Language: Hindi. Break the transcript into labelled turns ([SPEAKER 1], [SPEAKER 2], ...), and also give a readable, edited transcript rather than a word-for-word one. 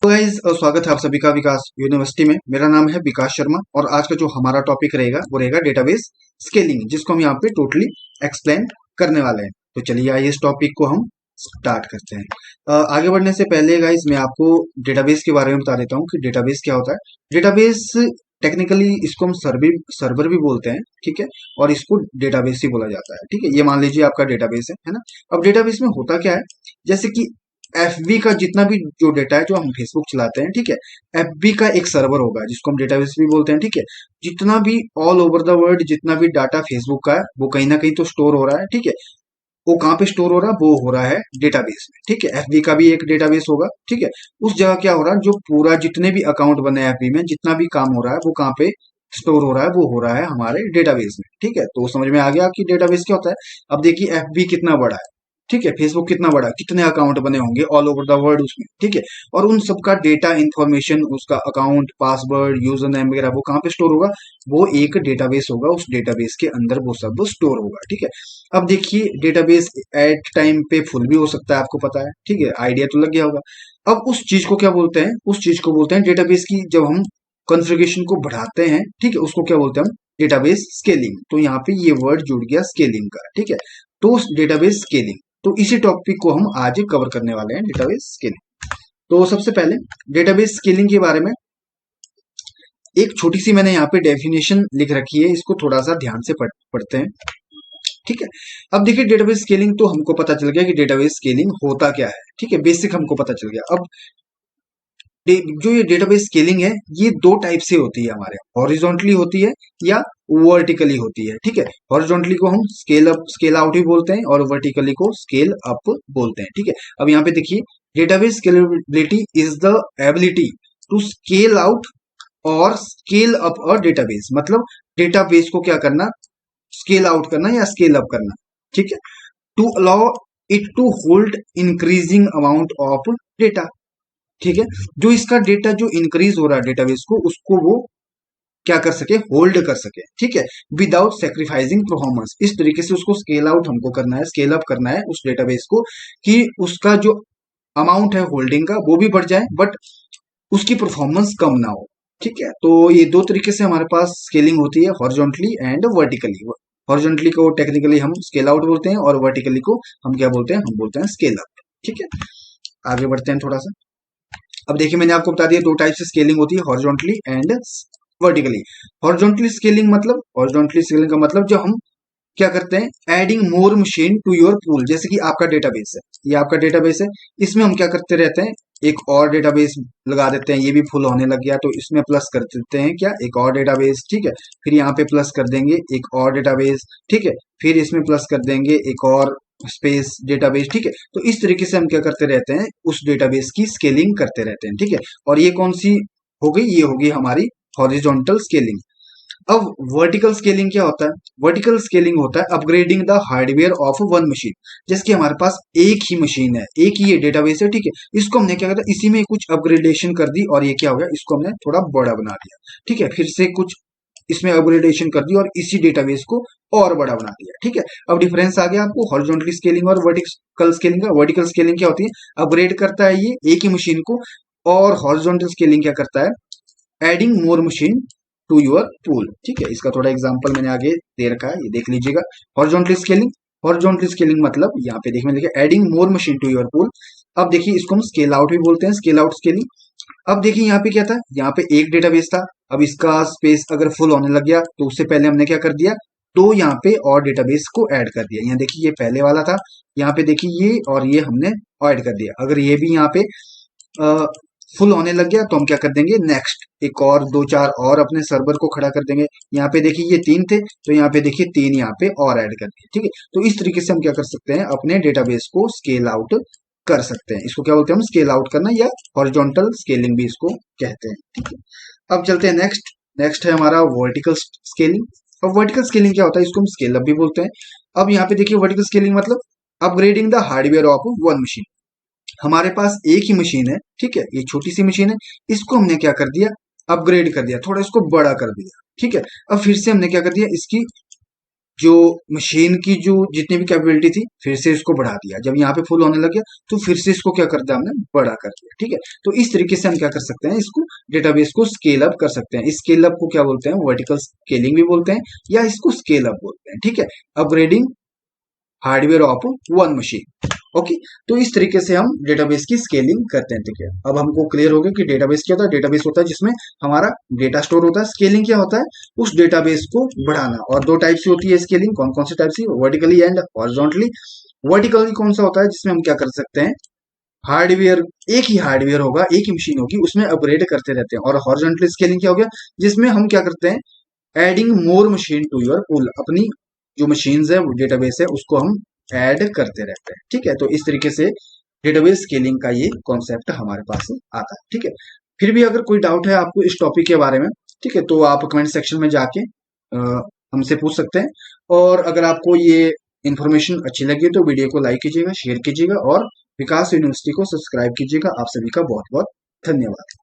[SPEAKER 1] तो गाइस स्वागत है आप सभी का विकास यूनिवर्सिटी में। मेरा नाम है विकास शर्मा और आज का जो हमारा टॉपिक रहेगा वो रहेगा डेटाबेस स्केलिंग, जिसको हम यहाँ पे टोटली एक्सप्लेन करने वाले हैं। तो चलिए आइए इस टॉपिक को हम स्टार्ट करते हैं। आगे बढ़ने से पहले गाइस मैं आपको डेटाबेस के बारे में बता देता हूँ कि डेटाबेस क्या होता है। डेटाबेस टेक्निकली इसको हम सर्वर भी बोलते हैं, ठीक है, और इसको डेटाबेस ही बोला जाता है, ठीक है। ये मान लीजिए आपका डेटाबेस है ना। अब डेटाबेस में होता क्या है, जैसे कि एफबी का जितना भी जो डेटा है जो हम फेसबुक चलाते हैं, ठीक है, एफबी का एक सर्वर होगा जिसको हम डेटाबेस भी बोलते हैं, ठीक है। जितना भी ऑल ओवर द वर्ल्ड जितना भी डाटा फेसबुक का है वो कहीं ना कहीं तो स्टोर हो रहा है, ठीक है। वो कहाँ पे स्टोर हो रहा है, वो हो रहा है डेटाबेस में, ठीक है। एफबी का भी एक डेटाबेस होगा, ठीक है। उस जगह क्या हो रहा है, जो पूरा जितने भी अकाउंट बने हैं एफबी में, जितना भी काम हो रहा है वो कहाँ पे स्टोर हो रहा है, वो हो रहा है हमारे डेटाबेस में, ठीक है। तो समझ में आ गया कि डेटाबेस क्या होता है। अब देखिए एफबी कितना बड़ा है, ठीक है, फेसबुक कितना बड़ा है, कितने अकाउंट बने होंगे ऑल ओवर द वर्ल्ड उसमें, ठीक है। और उन सबका डेटा इंफॉर्मेशन, उसका अकाउंट, पासवर्ड, यूजर नेम वगैरह वो कहाँ पे स्टोर होगा, वो एक डेटाबेस होगा। उस डेटाबेस के अंदर वो सब स्टोर होगा, ठीक है। अब देखिए डेटाबेस एट टाइम पे फुल भी हो सकता है, आपको पता है, ठीक है, आइडिया तो लग गया होगा। अब उस चीज को क्या बोलते हैं, उस चीज को बोलते हैं डेटाबेस की, जब हम कॉन्फ़िगरेशन को बढ़ाते हैं, ठीक है, उसको क्या बोलते हैं हम, डेटाबेस स्केलिंग। तो यहाँ पे ये वर्ड जुड़ गया स्केलिंग का, ठीक है। तो डेटाबेस स्केलिंग, तो इसी टॉपिक को हम आज कवर करने वाले हैं, डेटाबेस स्केलिंग। तो सबसे पहले डेटाबेस स्केलिंग के बारे में एक छोटी सी मैंने यहाँ पे डेफिनेशन लिख रखी है, इसको थोड़ा सा ध्यान से पढ़ते हैं, ठीक है। अब देखिए डेटाबेस स्केलिंग तो हमको पता चल गया कि डेटाबेस स्केलिंग होता क्या है, ठीक है, बेसिक हमको पता चल गया। अब जो ये डेटाबेस स्केलिंग है ये दो टाइप से होती है हमारे, हॉरिजॉन्टली होती है या वर्टिकली होती है, ठीक है। हॉरिजॉन्टली को हम स्केल अप स्केल आउट भी बोलते हैं और वर्टिकली को स्केल अप बोलते हैं, ठीक है। अब यहाँ पे देखिए database scalability is the ability to scale out और स्केल अप अ डेटाबेस, मतलब डेटाबेस को क्या करना, स्केल आउट करना या स्केल अप करना, ठीक है, to allow it to hold increasing amount of data, ठीक है। जो इसका डेटा जो इंक्रीज हो रहा है डेटाबेस को, उसको वो क्या कर सके, होल्ड कर सके, ठीक है, विदाउट सेक्रीफाइसिंग परफॉर्मेंस। इस तरीके से उसको स्केल आउट हमको करना है, स्केल अप करना है उस डेटाबेस को, कि उसका जो अमाउंट है होल्डिंग का वो भी बढ़ जाए बट उसकी परफॉर्मेंस कम ना हो, ठीक है। तो ये दो तरीके से हमारे पास स्केलिंग होती है, हॉरिजॉन्टली एंड वर्टिकली। हॉरिजॉन्टली को टेक्निकली हम स्केल आउट बोलते हैं और वर्टिकली को हम क्या बोलते हैं, हम बोलते हैं स्केल अप, ठीक है। आगे बढ़ते हैं थोड़ा सा। अब देखिए मैंने आपको बता दिया दो टाइप से स्केलिंग होती है, horizontally and vertically. Horizontally scaling का मतलब जब हम क्या करते हैं, adding more machine to your pool. जैसे कि आपका डेटाबेस है, ये आपका डेटाबेस है, इसमें हम क्या करते रहते हैं, एक और डेटाबेस लगा देते हैं, ये भी फुल होने लग गया तो इसमें प्लस कर देते हैं क्या, एक और डेटाबेस, ठीक है। फिर यहाँ पे प्लस कर देंगे एक और डेटाबेस, ठीक है। फिर इसमें प्लस कर देंगे एक और स्पेस डेटाबेस, ठीक है। तो इस तरीके से हम क्या करते रहते हैं, उस डेटाबेस की स्केलिंग करते रहते हैं, ठीक है। और ये कौन सी हो गई, ये होगी हमारी हॉरिजॉन्टल स्केलिंग। अब वर्टिकल स्केलिंग क्या होता है, वर्टिकल स्केलिंग होता है upgrading the hardware of one machine. जैसे कि हमारे पास एक ही मशीन है, एक ही ये डेटाबेस है, ठीक है, इसको हमने क्या किया, इसी में कुछ अपग्रेडेशन कर दी और ये क्या हो गया, इसको हमने थोड़ा बड़ा बना दिया, ठीक है। फिर से कुछ इसमें अपग्रेडेशन कर दी और इसी डेटाबेस को और बड़ा बना दिया, ठीक है। अब डिफरेंस आ गया आपको हॉरिजॉन्टल स्केलिंग और वर्टिकल स्केलिंग का। वर्टिकल स्केलिंग क्या होती है, अपग्रेड करता है ये एक ही मशीन को, और हॉरिजॉन्टल स्केलिंग क्या करता है, adding more machine to your pool, ठीक है। इसका थोड़ा एग्जांपल मैंने आगे दे रखा है, ये देख लीजिएगा। हॉरिजॉन्टल स्केलिंग, हॉरिजॉन्टल स्केलिंग मतलब यहाँ पे देखिए लिखा adding more machine to your pool. अब देखिए इसको हम स्केल आउट भी बोलते हैं, स्केल आउट स्केलिंग। अब देखिए यहाँ पे क्या था, यहाँ पे एक डेटाबेस था, अब इसका स्पेस अगर फुल होने लग गया तो उससे पहले हमने क्या कर दिया, तो यहाँ पे और डेटाबेस को ऐड कर दिया। यहाँ देखिए ये पहले वाला था, यहाँ पे देखिए ये और ये हमने ऐड कर दिया। अगर ये भी यहाँ पे फुल होने लग गया तो हम क्या कर देंगे, नेक्स्ट एक और दो चार और अपने सर्वर को खड़ा कर देंगे। यहाँ पे देखिए ये तीन थे तो यहाँ पे देखिए तीन यहाँ पे और ऐड कर दिए, ठीक है। तो इस तरीके से हम क्या कर सकते हैं, अपने डेटाबेस को स्केल आउट कर सकते हैं। इसको क्या बोलते हैं हम, स्केल आउट करना या हॉरिजॉन्टल स्केलिंग भी इसको कहते हैं, ठीक है। अब चलते हैं नेक्स्ट। नेक्स्ट है हमारा वर्टिकल स्केलिंग। अब वर्टिकल स्केलिंग क्या होता है, इसको हम स्केल अप भी बोलते हैं। अब यहाँ पे देखिए वर्टिकल स्केलिंग मतलब upgrading the hardware of one machine. हमारे पास एक ही मशीन है, ठीक है, ये छोटी सी मशीन है, इसको हमने क्या कर दिया, अपग्रेड कर दिया, थोड़ा इसको बड़ा कर दिया, ठीक है। अब फिर से हमने क्या कर दिया, इसकी जो मशीन की जो जितनी भी कैपेबिलिटी थी फिर से इसको बढ़ा दिया। जब यहाँ पे फुल होने लग गया तो फिर से इसको क्या कर दिया हमने, बड़ा कर दिया। ठीक है, तो इस तरीके से हम क्या कर सकते हैं, इसको डेटाबेस को स्केल अप कर सकते हैं। इस स्केल अप को क्या बोलते हैं, वर्टिकल स्केलिंग भी बोलते हैं या इसको स्केल अप बोलते हैं। ठीक है, upgrading hardware of one machine. Okay, तो इस तरीके से हम डेटाबेस की स्केलिंग करते हैं। ठीक है, अब हमको क्लियर हो गया कि डेटाबेस क्या होता है। डेटाबेस होता है जिसमें हमारा डेटा स्टोर होता है। स्केलिंग क्या होता है, उस डेटाबेस को बढ़ाना। और दो टाइप से होती है स्केलिंग, कौन कौन से टाइप से, वर्टिकली एंड हॉरिजॉन्टली। वर्टिकली कौन सा होता है, जिसमें हम क्या कर सकते हैं, हार्डवेयर, एक ही हार्डवेयर होगा, एक ही मशीन होगी, उसमें अपग्रेड करते रहते हैं। और हॉरिजॉन्टली स्केलिंग क्या हो गया, जिसमें हम क्या करते हैं, adding more machine to your pool, अपनी जो मशीन्स है, वो डेटाबेस है, उसको हम ऐड करते रहते हैं। ठीक है, तो इस तरीके से डेटाबेस स्केलिंग का ये कॉन्सेप्ट हमारे पास आता है। ठीक है, फिर भी अगर कोई डाउट है आपको इस टॉपिक के बारे में, ठीक है, तो आप कमेंट सेक्शन में जाके हमसे पूछ सकते हैं। और अगर आपको ये इन्फॉर्मेशन अच्छी लगी तो वीडियो को लाइक कीजिएगा, शेयर कीजिएगा और विकास यूनिवर्सिटी को सब्सक्राइब कीजिएगा। आप सभी का बहुत बहुत धन्यवाद।